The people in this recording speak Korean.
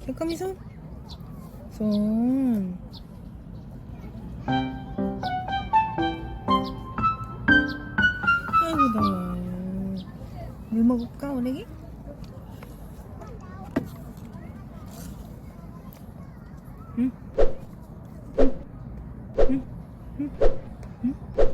새까미 손. 손. 아이고 더워. 물 먹을까 오래기? 응? 응? 응? 응?